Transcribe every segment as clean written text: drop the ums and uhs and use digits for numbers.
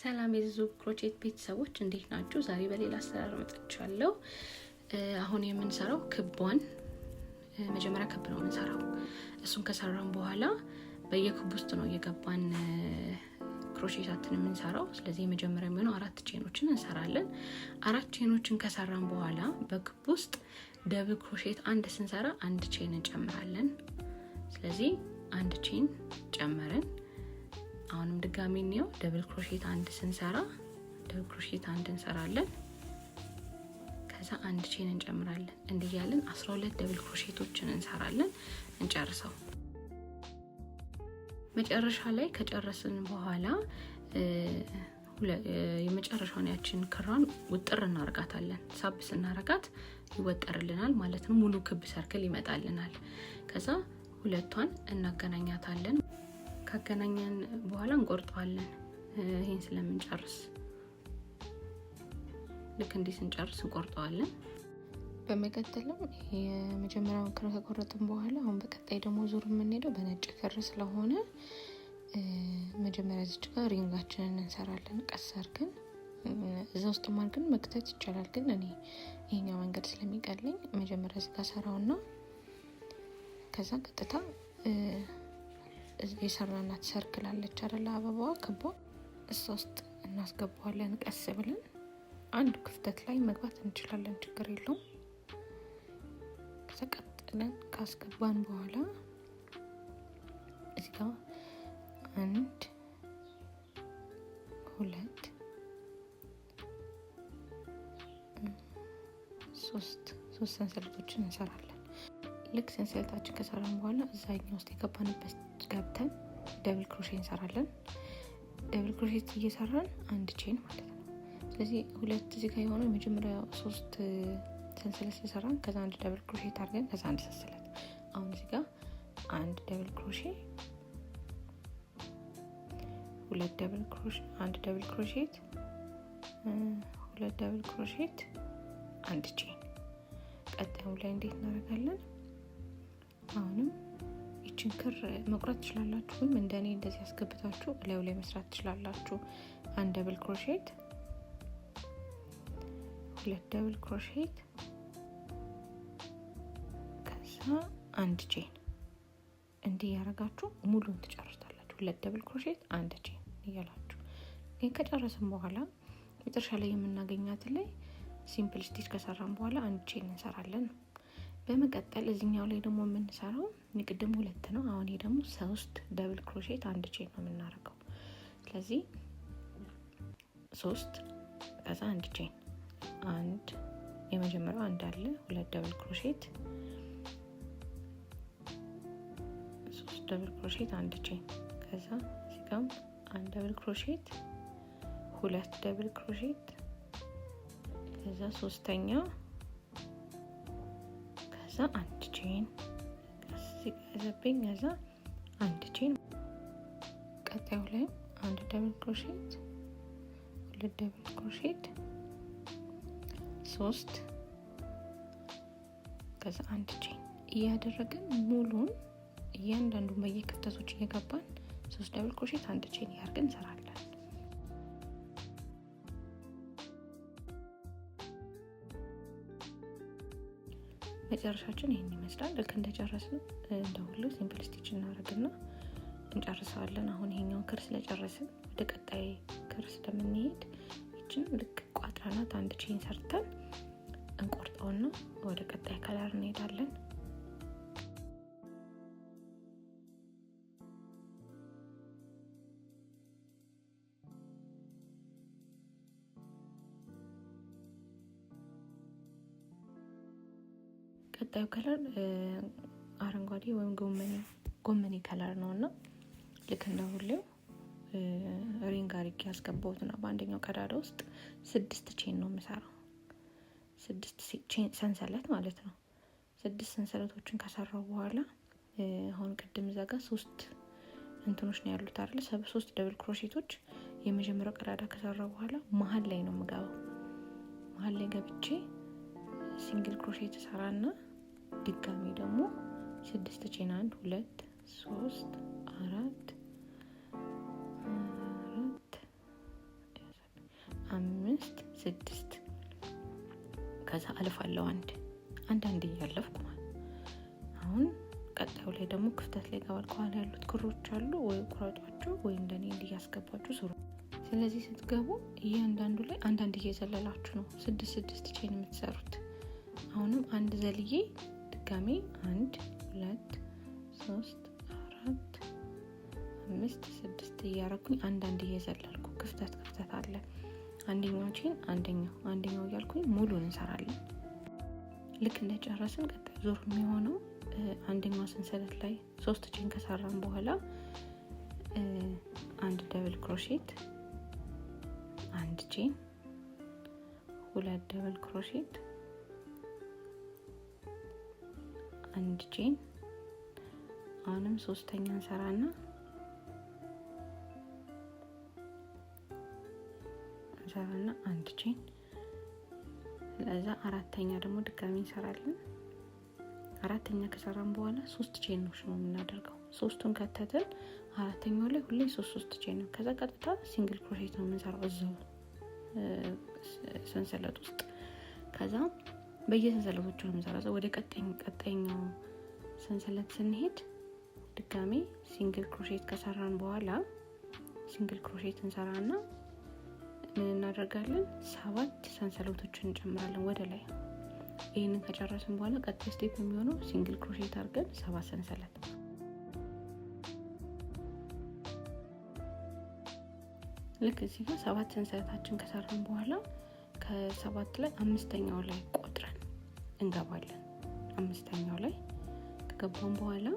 ሰላም የዙብ ክሮቼት ቤተሰቦች እንዴት ናችሁ? ዛሬ በሌላ አሰራር መጥቻለሁ። አሁን የምንሰራው ክቧን መጀመሪያ ክብ ነው የምንሰራው። እሱን ከሰራን በኋላ በየክቡ ውስጥ ነው እየገባን ክሮሼታችን የምንሰራው። ስለዚህ የመጀመሪያ የሚሆነው 4 ቼኖችን እንሰራለን። 4 ቼኖችን ከሰራን በኋላ በክቡ ውስጥ ደብል ክሮሼት አንድ ስንሰራ 1 ቼን እንጨምራለን። ስለዚህ 1 ቼን ጨመረን። አሁንም ድጋሚ ነው ደብል ክሮሼት አንድ ስንሰራ ደብል ክሮሼት አንድ እንሰራለን። ከዛ 1 ቼን እንጨምራለን። እንዲያለን 12 ደብል ክሮሼቶችን እንሰራለን። እንጨርሰው። መጨረሻ ላይ ከጨረስን በኋላ የመጨረሻውን ያችን ክራን ውጥር እናርጋታለን። ሳብ ስናረጋት ይወጠርልናል ማለት ነው። ሙሉ ክብ ሰርክል ይመጣልናል። ከዛ ሁለቷን እናገናኛታለን። ካገናኘን በኋላ እንቆርጠዋለን። ይሄን ስለምንጨርስ ልክ እንዲህ ስንጨርስ እንቆርጠዋለን። በመቀጠልም የመጀመሪያውን ክር ከቆረጥን በኋላ አሁን በቀጣይ ደግሞ ዙር የምንሄደው በነጭ ክር ስለሆነ መጀመሪያ እዚህ ጋር ሪንጋችንን እንሰራለን። ቀስ አድርገን እዛ ውስጥ ማድረግን መክተት ይቻላል፣ ግን እኔ ይሄኛው መንገድ ስለሚቀለኝ መጀመሪያ እዚህ ጋር ሰራውና ከዛ ቀጥታ የሰራናት ሰርክል አለች አይደል? አበባዋ ክቧ እሷ ውስጥ እናስገባዋለን። ቀስ ብለን አንድ ክፍተት ላይ መግባት እንችላለን፣ ችግር የለውም። ተቀጥለን ካስገባን በኋላ እዚህ ጋር 1 2 3 ሰንሰለቶችን እንሰራለን። ልክ ሰንሰለታችን ከሰራን በኋላ እዛኛው ውስጥ የገባንበት ገብተን ደብል ክሮሼት እንሰራለን። ደብል ክሮሼት እየሰራን 1 ቼን ማለት ነው። ስለዚህ 2 እዚህ ጋር የሆነው የመጀመሪያው 3 ሰንሰለት ሰራን። ከዛ 1 ደብል ክሮሼት አድርገን ከዛ 1 ሰንሰለት። አሁን እዚህ ጋር 1 ደብል ክሮሼት 2 ደብል ክሮሼት 1 ደብል ክሮሼት 2 ደብል ክሮሼት 1 ቼን። ቀጣዩ ላይ እንዴት እናደርጋለን? አሁንም ይችን ክር መቁረጥ ትችላላችሁ፣ ወይም እንደኔ እንደዚህ አስገብታችሁ ላዩ ላይ መስራት ትችላላችሁ። 1 ደብል ክሮሼት 2 ደብል ክሮሼት ከዛ 1 ቼን እንዲህ ያረጋችሁ ሙሉን ትጨርሳላችሁ። 2 ደብል ክሮሼት 1 ቼን እያላችሁ ይሄን ከጨረስን በኋላ መጨረሻ ላይ የምናገኛት ላይ ሲምፕል ስቲች ከሰራን በኋላ 1 ቼን እንሰራለን። በመቀጠል እዚህኛው ላይ ደግሞ የምንሰራው የቅድም 2 ነው። አሁን ይሄ ደግሞ 3 ደብል ክሮሼት 1 ቼን ነው የምናደርገው። ስለዚህ 3 ከዛ 1 ቼን 1 የመጀመሪያው 1 አለ 2 ደብል ክሮሼት 3 ደብል ክሮሼት 1 ቼን ከዛ እዚህ ጋር 1 ደብል ክሮሼት 2 ደብል ክሮሼት ከዛ ሶስተኛ ከዛ 1 ቼን ከዚህ ከዘበኝ ከዛ 1 ቼን። ቀጣዩ ላይ 1 ደብል ክሮሼት 2 ደብል ክሮሼት 3 ከዛ 1 ቼን እያደረግን ሙሉን እያንዳንዱን በየክፍተቶች እየገባን 3 ደብል ክሮሼት 1 ቼን ያርገን እንሰራለን። መጨረሻችን ይሄን ይመስላል። ልክ እንደጨረስን እንደሁሉ ሲምፕል ስቲች እናደርግና እንጨርሳለን። አሁን ይሄኛውን ክር ስለጨረስን ወደ ቀጣይ ክር ስለምንሄድ እቺን ልክ ቋጥራናት 1 ቼን ሰርተን እንቆርጠውና ወደ ቀጣይ ከለር እንሄዳለን። ቀጣዩ ከለር አረንጓዴ ወይም ጎመኔ ከለር ነውና ልክ እንደሁሌው ሪንግ አድርጌ ያስገባሁትና በአንደኛው ቀዳዳ ውስጥ 6 ቼን ነው የምሰራው። 6 ቼን ሰንሰለት ማለት ነው። 6 ሰንሰለቶችን ከሰራው በኋላ አሁን ቅድም እዛ ጋር 3 እንትኖች ነው ያሉት አይደል? 3 ደብል ክሮሼቶች የመጀመሪያው ቀዳዳ ከሰራው በኋላ መሀል ላይ ነው የምገባው። መሀል ላይ ገብቼ ሲንግል ክሮሼት ሰራና ድጋሚ ደግሞ 6 ቼን 1 2 3 4 6 ከዛ አልፋለሁ አንድ እያለፍኩ ማለት። አሁን ቀጣዩ ላይ ደግሞ ክፍተት ላይ ገባል። ከኋላ ያሉት ክሮች አሉ ወይ ቁረጧቸው ወይ እንደኔ እንዲያስገባችሁ ስሩ። ስለዚህ ስትገቡ እያንዳንዱ ላይ አንድ እየዘለላችሁ ነው 6 ቼን የምትሰሩት። አሁንም አንድ ዘልዬ ድጋሜ 1 2 3 4 5 6 እያረኩኝ አንድ እየዘለልኩ ክፍተት አለ። አንደኛው ቼን አንደኛው እያልኩኝ ሙሉን እንሰራለን። ልክ እንደጨረስን ቀጣይ ዙር የሚሆነው አንደኛው ሰንሰለት ላይ 3 ቼን ከሰራን በኋላ አንድ ደብል ክሮሼት፣ አንድ ቼን፣ 2 ደብል ክሮሼት፣ አንድ ቼን፣ አሁንም 3ኛ እንሰራና አንድ ቼን፣ ለዛ 4ኛ ደግሞ ድጋሚ እንሰራለን። 4ኛ ከሰራን በኋላ 3 ቼን ነው የምናደርገው። 3ቱን ከተትን 4ኛው ላይ ሁሌ 3 ቼን ነው። ከዛ ቀጥታ ሲንግል ክሮሼት ነው የምንሰራው እዛው ሰንሰለት ውስጥ። ከዛ በየሰንሰለቶቹ ነው የምንሰራው። ወደ ቀጣይኛው ሰንሰለት ስንሄድ ድጋሚ ሲንግል ክሮሼት ከሰራን በኋላ ሲንግል ክሮሼት እንሰራና ምን እናደርጋለን? 7 ሰንሰለቶችን እንጨምራለን ወደ ላይ። ይሄንን ከጨረስን በኋላ ቀጣይ ስቴፕ የሚሆነው ሲንግል ክሮሼት አድርገን 7 ሰንሰለት። ልክ እዚህ ጋር 7 ሰንሰለታችን ከሰራን በኋላ ከ7 ላይ 5ኛው ላይ ቆጥረን እንገባለን። 5ኛው ላይ ከገባን በኋላ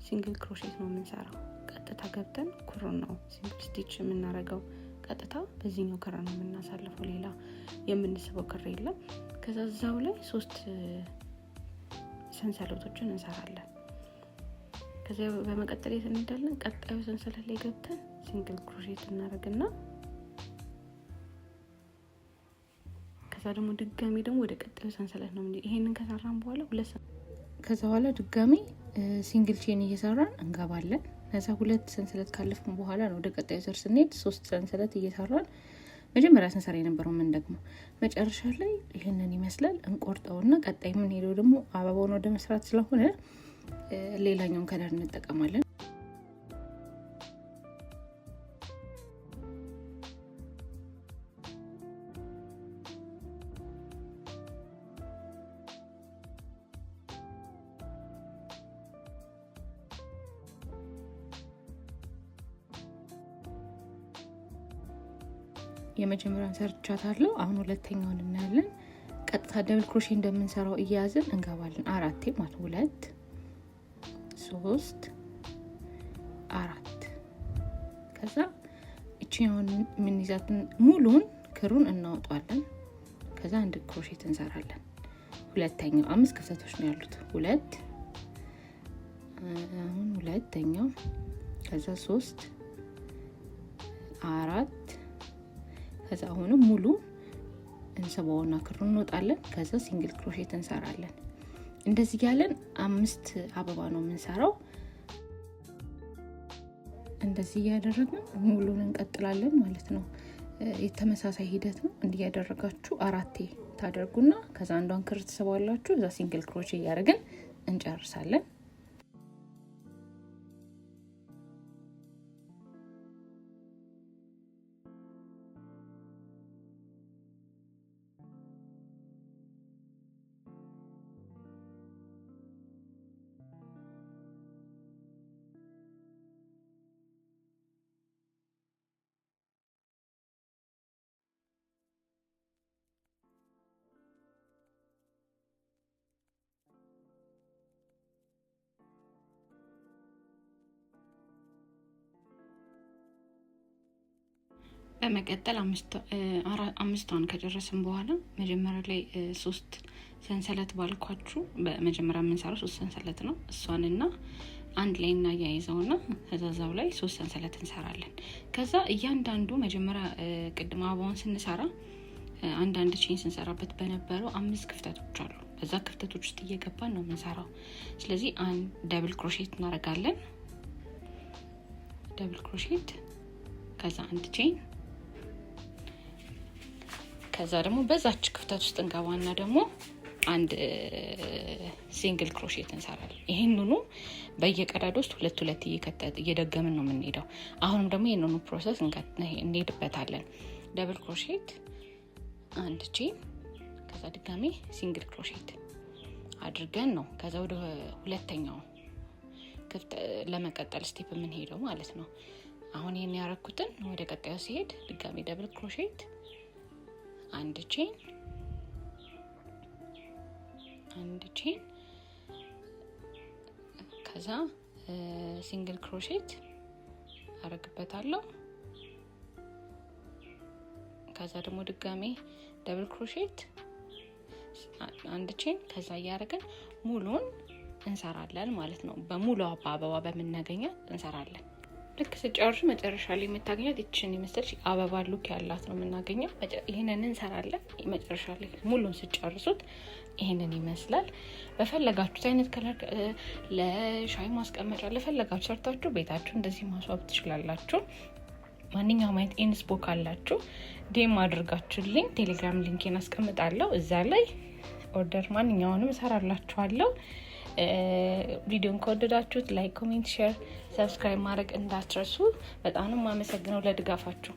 ሲንግል ክሮሼት ነው የምንሰራው። ቀጥታ ገብተን ኩሩን ነው ሲምፕል ስቲች የምናደርገው። ቀጥታ በዚህኛው ክር ነው የምናሳልፈው። ሌላ የምንስበው ክር የለም። ከዛ እዛው ላይ 3 ሰንሰለቶችን እንሰራለን። ከዛ በመቀጠል እንሄዳለን። ቀጣዩ ሰንሰለት ላይ ገብተን ሲንግል ክሮሼት እናደርግና ከዛ ደግሞ ድጋሚ ደግሞ ወደ ቀጣዩ ሰንሰለት ነው ይሄንን ከሰራን በኋላ ከዛ በኋላ ድጋሚ ሲንግል ቼን እየሰራን እንገባለን። ከዛ 2 ሰንሰለት ካለፍን በኋላ ነው ወደ ቀጣዩ ዙር ስንሄድ 3 ሰንሰለት እየሰራን መጀመሪያ ስንሰራ የነበረው ምን ደግሞ መጨረሻ ላይ ይሄንን ይመስላል። እንቆርጠውና ቀጣይ ምን ሄደው ደግሞ አበባውን ወደ መስራት ስለሆነ ሌላኛውን ከለር እንጠቀማለን። የመጀመሪያውን ሰርቻታለሁ። አሁን ሁለተኛውን እናያለን። ቀጥታ ደብል ክሮሼ እንደምንሰራው እያያዝን እንገባለን። 4 ማለት 2 3 4 ከዛ እቺውን ምን ይዛትን ሙሉን ክሩን እናወጣለን። ከዛ አንድ ክሮሼት እንሰራለን። ሁለተኛው 5 ክፍተቶች ነው ያሉት። 2 አሁን ሁለተኛው ከዛ 3 4 ከዛ አሁንም ሙሉ እንሰባውና ክሩን እንወጣለን። ከዛ ሲንግል ክሮሼት እንሰራለን። እንደዚህ ያለን 5 አበባ ነው የምንሰራው። እንደዚህ ያደረግን ሙሉን እንቀጥላለን ማለት ነው። የተመሳሳይ ሂደት ነው። እንዲያደርጋችሁ 4 ታደርጉና ከዛ አንዷን ክር ትሰባላችሁ። እዛ ሲንግል ክሮሼት ያደርገን እንጨርሳለን። በመቀጠል 5ቷን ከጨረስን በኋላ መጀመሪያ ላይ 3 ሰንሰለት ባልኳችሁ በመጀመሪያ የምንሰራው 3 ሰንሰለት ነው። እሷንና አንድ ላይ እናያይዘውና ከዛዛው ላይ 3 ሰንሰለት እንሰራለን። ከዛ እያንዳንዱ መጀመሪያ ቅድም አበባውን ስንሰራ አንዳንድ ቼን ስንሰራበት በነበረው 5 ክፍተቶች አሉ። በዛ ክፍተቶች ውስጥ እየገባን ነው የምንሰራው። ስለዚህ አንድ ደብል ክሮሼት እናደርጋለን። ደብል ክሮሼት ከዛ አንድ ቼን ከዛ ደግሞ በዛች ክፍተት ውስጥ እንገባና ደግሞ አንድ ሲንግል ክሮሼት እንሰራለን። ይሄንኑ በየቀዳዳ ውስጥ ሁለት እየደገምን ነው የምንሄደው። አሁንም ደግሞ ይሄንኑ ፕሮሰስ እንሄድበታለን። ደብል ክሮሼት አንድ ቼን፣ ከዛ ድጋሚ ሲንግል ክሮሼት አድርገን ነው ከዛ ወደ ሁለተኛው ለመቀጠል ስቴፕ የምንሄደው ማለት ነው። አሁን ይሄን ያረኩትን ወደ ቀጣዩ ሲሄድ ድጋሚ ደብል ክሮሼት አንድ ቼን ከዛ ሲንግል ክሮሼት አረግበታለሁ። ከዛ ደግሞ ድጋሚ ደብል ክሮሼት አንድ ቼን፣ ከዛ እያደረግን ሙሉን እንሰራለን ማለት ነው። በሙሉ አበባ በመናገኛት እንሰራለን። ልክ ስጨርሱ መጨረሻ ላይ የምታገኛት እቺን የመሰለች አበባ ሉክ ያላት ነው የምናገኘው። ይሄንን እንሰራለን። መጨረሻ ላይ ሙሉን ስጨርሱት ይሄንን ይመስላል። በፈለጋችሁት አይነት ከለር ለሻይ ማስቀመጫ ለፈለጋችሁ ሰርታችሁ ቤታችሁ እንደዚህ ማስዋብ ትችላላችሁ። ማንኛውም አይነት ኢንስፖ ካላችሁ ዴም አድርጋችሁልኝ ቴሌግራም ሊንኬን አስቀምጣለሁ። እዛ ላይ ኦርደር ማንኛውንም እሰራላችኋለሁ። ቪዲዮን ከወደዳችሁት ላይክ፣ ኮሜንት፣ ሼር፣ ሰብስክራይብ ማድረግ እንዳትረሱ። በጣም አመሰግናለሁ ለድጋፋችሁ።